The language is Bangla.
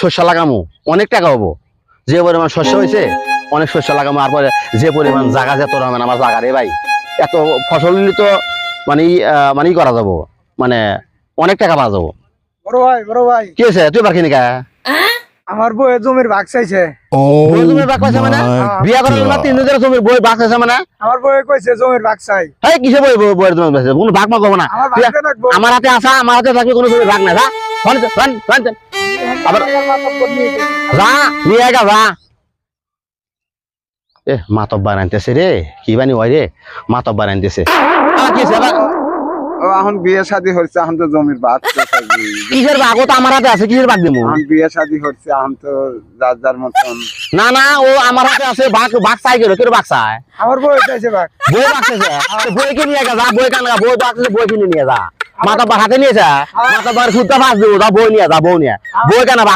শস্য লাগামো অনেক টাকা হবো, যে পরিমাণ শস্য হয়েছে অনেক শস্য লাগামো। আর পরে যে পরিমাণ জায়গা যেত হবে না আমার জায়গা রে ভাই, এত ফসল নিলে তো মানে করা যাবো, মানে অনেক টাকা পাওয়া যাবো। বড় ভাই কি হয়েছে তুই পারখিনি কা? আমার বউ জমির ভাগ চাইছে। বই জমির ভাগ পাইছে মানে? বিয়া করার না 3 দিনের জমির বই ভাগ চাইছে মানে? আমার বউ কইছে জমির ভাগ চাই। এই কিসে বইয়ের জমি পাইছে? কোনো ভাগ মাগ হবো না। আমার ভাগটা রাখবো। আমার হাতে আসা, আমার হাতে থাকবে, কোনো জমির ভাগ নাই। যা আবার যা নিয়ে আয় গা, যা। এ মাতব্বার আনতেছে রে, কি বানি হয় রে, মাতব্বার আনতেছে। কি হয়েছে আবার? এখন বিয়ে শাদী হচ্ছে, এখন তো জমির ভাগ কিসের ভাগ? ও তো আমার হাতে আছে, কিসের ভাগ দেবো? এখন বিয়ে শাদী হচ্ছে, এখন তো যার যার মতন। না না, ও আমার হাতে আছে, ভাগ চাই গেল, কেউ ভাগ চায়? আমার বউ চাইছে ভাগ। বই ভাগ চাইছে, বইকে নিয়ে যা, বই কানা, বই ভাগ বই কিনে নিয়ে যা। মাতব্বার হাতে নিয়েছে, মাতব্বার খুদটা ভাগ দেবো, বই নিয়ে যা, বউ নিয়ে বই কেনা ভাগ